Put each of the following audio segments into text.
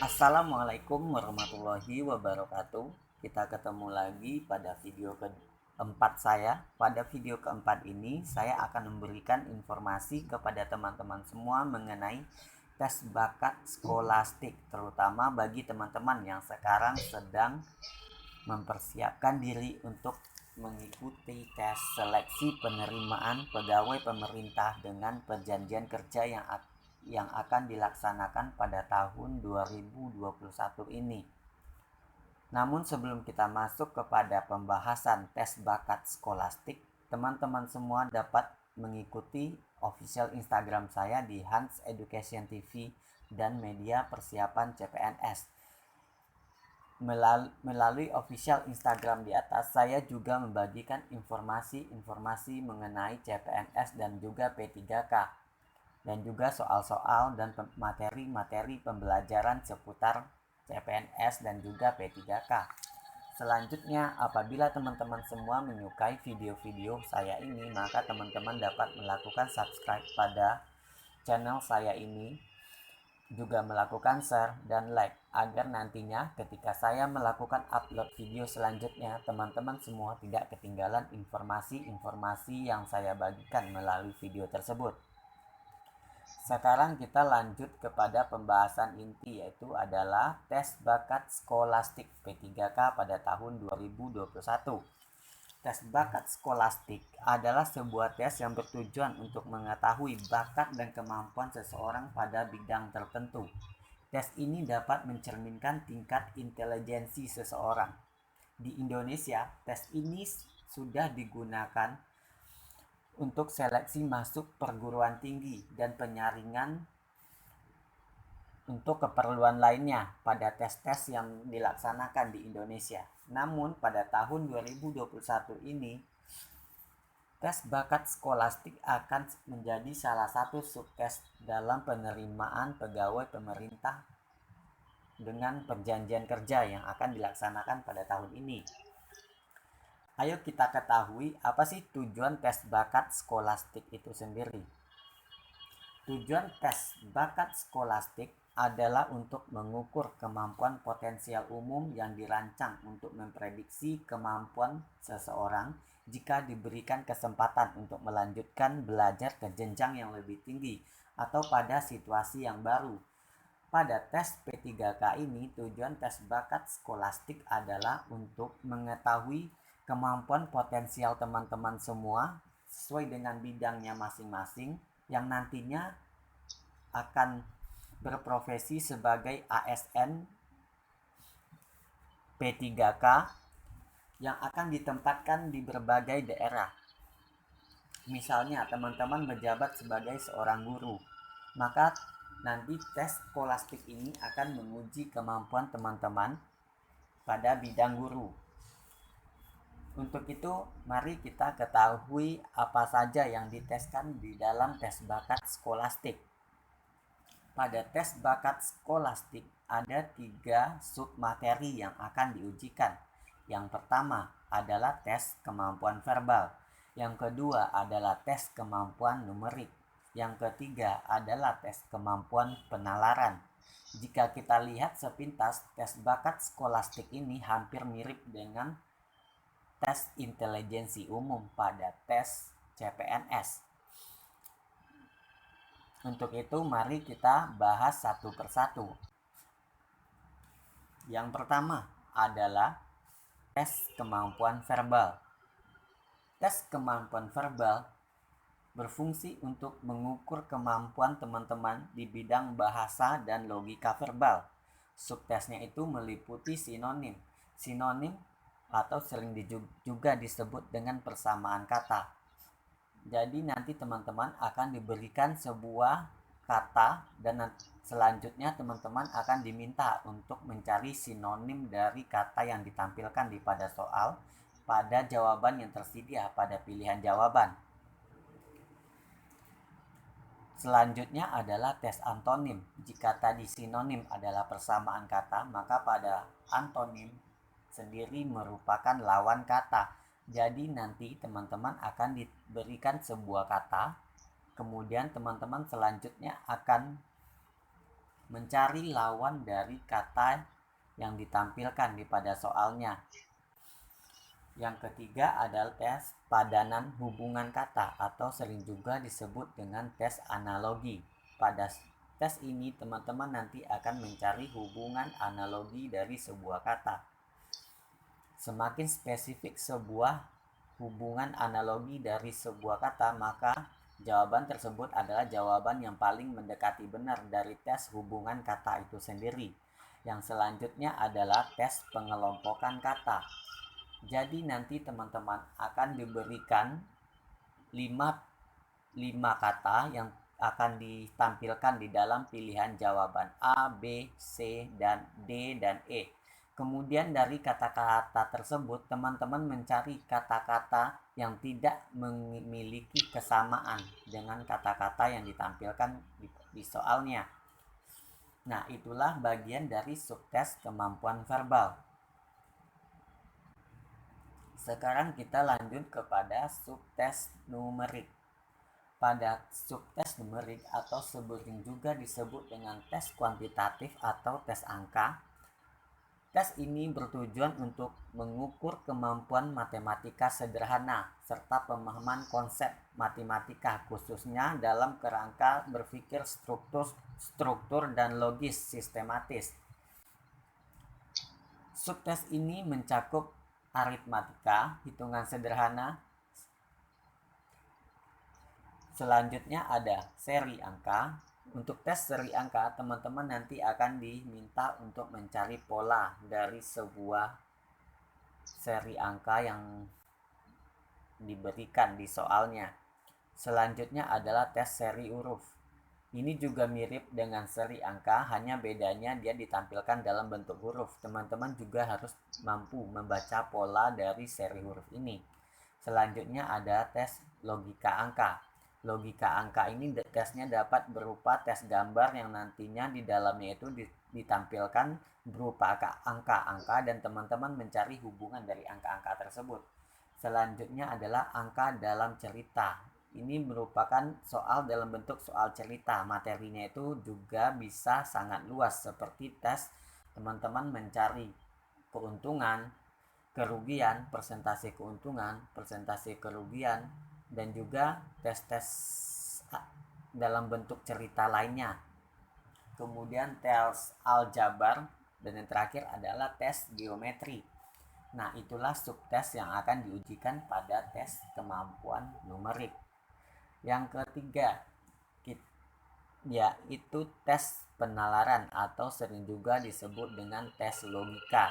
Assalamualaikum warahmatullahi wabarakatuh. Kita ketemu lagi pada video keempat saya. Pada video keempat ini, saya akan memberikan informasi kepada teman-teman semua mengenai tes bakat skolastik, terutama bagi teman-teman yang sekarang sedang mempersiapkan diri untuk mengikuti tes seleksi penerimaan pegawai pemerintah dengan perjanjian kerja yang akan dilaksanakan pada tahun 2021 ini. Namun sebelum kita masuk kepada pembahasan tes bakat skolastik, teman-teman semua dapat mengikuti official Instagram saya di Hans Education TV dan media persiapan CPNS. Melalui official Instagram di atas, saya juga membagikan informasi-informasi mengenai CPNS dan juga P3K, dan juga soal-soal dan materi-materi pembelajaran seputar CPNS dan juga P3K. Selanjutnya, apabila teman-teman semua menyukai video-video saya ini, maka teman-teman dapat melakukan subscribe pada channel saya ini, juga melakukan share dan like, agar nantinya ketika saya melakukan upload video selanjutnya, teman-teman semua tidak ketinggalan informasi-informasi yang saya bagikan melalui video tersebut. Sekarang kita lanjut kepada pembahasan inti, yaitu adalah tes bakat skolastik P3K pada tahun 2021. Tes bakat skolastik adalah sebuah tes yang bertujuan untuk mengetahui bakat dan kemampuan seseorang pada bidang tertentu. Tes ini dapat mencerminkan tingkat intelijensi seseorang. Di Indonesia, tes ini sudah digunakan untuk seleksi masuk perguruan tinggi dan penyaringan untuk keperluan lainnya pada tes-tes yang dilaksanakan di Indonesia. Namun pada tahun 2021 ini, tes bakat skolastik akan menjadi salah satu subtes dalam penerimaan pegawai pemerintah dengan perjanjian kerja yang akan dilaksanakan pada tahun ini. Ayo kita ketahui apa sih tujuan tes bakat skolastik itu sendiri. Tujuan tes bakat skolastik adalah untuk mengukur kemampuan potensial umum yang dirancang untuk memprediksi kemampuan seseorang jika diberikan kesempatan untuk melanjutkan belajar ke jenjang yang lebih tinggi atau pada situasi yang baru. Pada tes P3K ini, tujuan tes bakat skolastik adalah untuk mengetahui kemampuan potensial teman-teman semua sesuai dengan bidangnya masing-masing yang nantinya akan berprofesi sebagai ASN P3K yang akan ditempatkan di berbagai daerah. Misalnya teman-teman menjabat sebagai seorang guru, maka nanti tes skolastik ini akan menguji kemampuan teman-teman pada bidang guru. Untuk itu, mari kita ketahui apa saja yang diteskan di dalam tes bakat skolastik. Pada tes bakat skolastik ada 3 submateri yang akan diujikan. Yang pertama adalah tes kemampuan verbal. Yang kedua adalah tes kemampuan numerik. Yang ketiga adalah tes kemampuan penalaran. Jika kita lihat sepintas, tes bakat skolastik ini hampir mirip dengan tes intelijensi umum pada tes CPNS. Untuk itu mari kita bahas satu persatu. Yang pertama adalah tes kemampuan verbal. Tes kemampuan verbal berfungsi untuk mengukur kemampuan teman-teman di bidang bahasa dan logika verbal. Subtesnya itu meliputi sinonim. Sinonim atau sering juga disebut dengan persamaan kata. Jadi nanti teman-teman akan diberikan sebuah kata dan selanjutnya teman-teman akan diminta untuk mencari sinonim dari kata yang ditampilkan di pada soal pada jawaban yang tersedia pada pilihan jawaban. Selanjutnya adalah tes antonim. Jika tadi sinonim adalah persamaan kata, maka pada antonim sendiri merupakan lawan kata. Jadi nanti teman-teman akan diberikan sebuah kata, kemudian teman-teman selanjutnya akan mencari lawan dari kata yang ditampilkan di pada soalnya. Yang ketiga adalah tes padanan hubungan kata atau sering juga disebut dengan tes analogi. Pada tes ini teman-teman nanti akan mencari hubungan analogi dari sebuah kata. Semakin spesifik sebuah hubungan analogi dari sebuah kata, maka jawaban tersebut adalah jawaban yang paling mendekati benar dari tes hubungan kata itu sendiri. Yang selanjutnya adalah tes pengelompokan kata. Jadi nanti teman-teman akan diberikan 5 kata yang akan ditampilkan di dalam pilihan jawaban A, B, C, dan D, dan E. Kemudian dari kata-kata tersebut teman-teman mencari kata-kata yang tidak memiliki kesamaan dengan kata-kata yang ditampilkan di soalnya. Nah, itulah bagian dari subtes kemampuan verbal. Sekarang kita lanjut kepada subtes numerik. Pada subtes numerik atau sering juga disebut dengan tes kuantitatif atau tes angka, tes ini bertujuan untuk mengukur kemampuan matematika sederhana serta pemahaman konsep matematika khususnya dalam kerangka berpikir struktur dan logis sistematis. Subtes ini mencakup aritmatika, hitungan sederhana. Selanjutnya ada seri angka. Untuk tes seri angka, teman-teman nanti akan diminta untuk mencari pola dari sebuah seri angka yang diberikan di soalnya. Selanjutnya adalah tes seri huruf. Ini juga mirip dengan seri angka, hanya bedanya dia ditampilkan dalam bentuk huruf. Teman-teman juga harus mampu membaca pola dari seri huruf ini. Selanjutnya ada tes logika angka. Logika angka ini tesnya dapat berupa tes gambar yang nantinya di dalamnya itu ditampilkan berupa angka-angka dan teman-teman mencari hubungan dari angka-angka tersebut. Selanjutnya adalah angka dalam cerita. Ini merupakan soal dalam bentuk soal cerita. Materinya itu juga bisa sangat luas seperti tes teman-teman mencari keuntungan, kerugian, persentase keuntungan, persentase kerugian, dan juga tes-tes dalam bentuk cerita lainnya. Kemudian tes aljabar dan yang terakhir adalah tes geometri. Nah, itulah subtes yang akan diujikan pada tes kemampuan numerik. Yang ketiga, yaitu tes penalaran atau sering juga disebut dengan tes logika.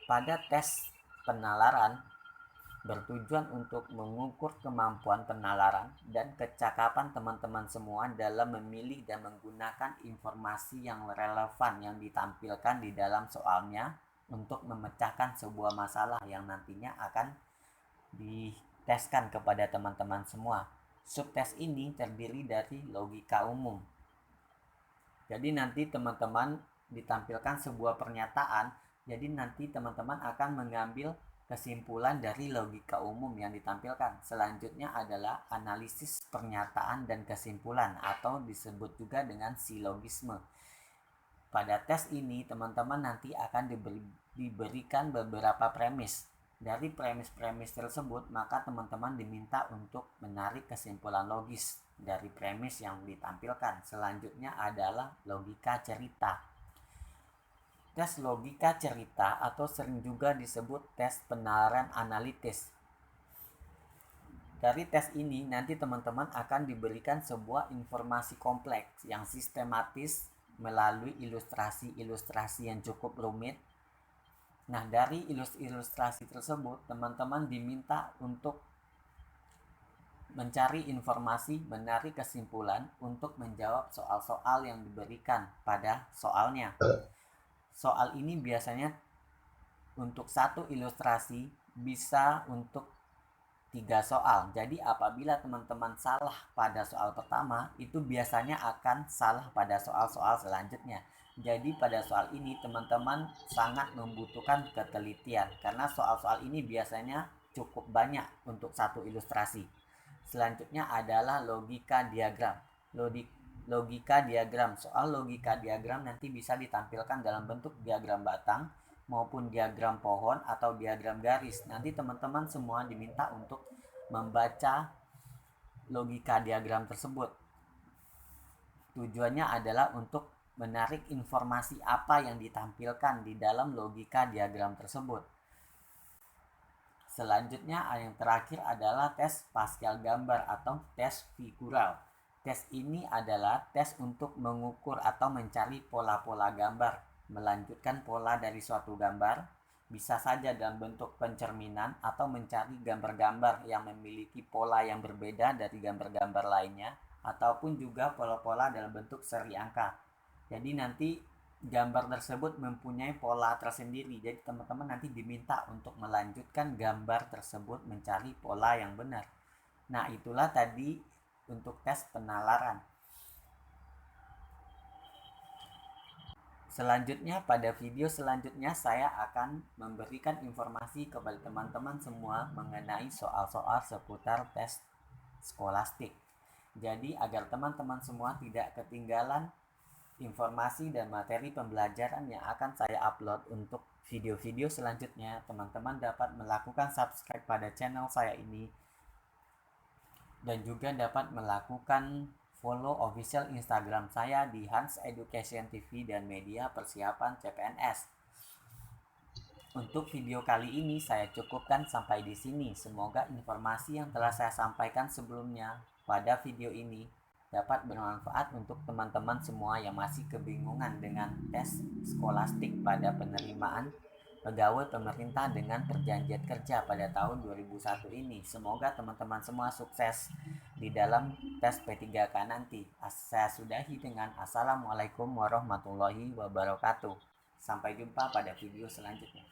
Pada tes penalaran bertujuan untuk mengukur kemampuan penalaran dan kecakapan teman-teman semua dalam memilih dan menggunakan informasi yang relevan yang ditampilkan di dalam soalnya untuk memecahkan sebuah masalah yang nantinya akan diteskan kepada teman-teman semua. Subtes ini terdiri dari logika umum. Jadi nanti teman-teman ditampilkan sebuah pernyataan, jadi nanti teman-teman akan mengambil kesimpulan dari logika umum yang ditampilkan. Selanjutnya adalah analisis pernyataan dan kesimpulan atau disebut juga dengan silogisme. Pada tes ini teman-teman nanti akan diberikan beberapa premis. Dari premis-premis tersebut, maka teman-teman diminta untuk menarik kesimpulan logis dari premis yang ditampilkan. Selanjutnya adalah logika cerita. Tes logika cerita atau sering juga disebut tes penalaran analitis. Dari tes ini nanti teman-teman akan diberikan sebuah informasi kompleks yang sistematis melalui ilustrasi-ilustrasi yang cukup rumit. Nah, dari ilustrasi tersebut, teman-teman diminta untuk mencari informasi, menarik kesimpulan untuk menjawab soal-soal yang diberikan pada soalnya. Soal ini biasanya untuk satu ilustrasi bisa untuk 3 soal. Jadi apabila teman-teman salah pada soal pertama, itu biasanya akan salah pada soal-soal selanjutnya. Jadi pada soal ini teman-teman sangat membutuhkan ketelitian karena soal-soal ini biasanya cukup banyak untuk satu ilustrasi. Selanjutnya adalah logika diagram. logika diagram. Soal logika diagram nanti bisa ditampilkan dalam bentuk diagram batang maupun diagram pohon atau diagram garis. Nanti teman-teman semua diminta untuk membaca logika diagram tersebut. Tujuannya adalah untuk menarik informasi apa yang ditampilkan di dalam logika diagram tersebut. Selanjutnya yang terakhir adalah tes spasial gambar atau tes figural. Tes ini adalah tes untuk mengukur atau mencari pola-pola gambar, melanjutkan pola dari suatu gambar, bisa saja dalam bentuk pencerminan atau mencari gambar-gambar yang memiliki pola yang berbeda dari gambar-gambar lainnya, ataupun juga pola-pola dalam bentuk seri angka. Jadi nanti gambar tersebut mempunyai pola tersendiri. Jadi teman-teman nanti diminta untuk melanjutkan gambar tersebut mencari pola yang benar. Nah, itulah tadi untuk tes penalaran. Selanjutnya, pada video selanjutnya saya akan memberikan informasi kepada teman-teman semua mengenai soal-soal seputar tes skolastik. Jadi agar teman-teman semua tidak ketinggalan informasi dan materi pembelajaran yang akan saya upload untuk video-video selanjutnya, teman-teman dapat melakukan subscribe pada channel saya ini dan juga dapat melakukan follow official Instagram saya di Hans Education TV dan media persiapan CPNS. Untuk video kali ini saya cukupkan sampai di sini. Semoga informasi yang telah saya sampaikan sebelumnya pada video ini dapat bermanfaat untuk teman-teman semua yang masih kebingungan dengan tes skolastik pada penerimaan pegawai pemerintah dengan perjanjian kerja pada tahun 2001 ini. Semoga teman-teman semua sukses di dalam tes P3K nanti. Saya sudahi dengan Assalamualaikum warahmatullahi wabarakatuh. Sampai jumpa pada video selanjutnya.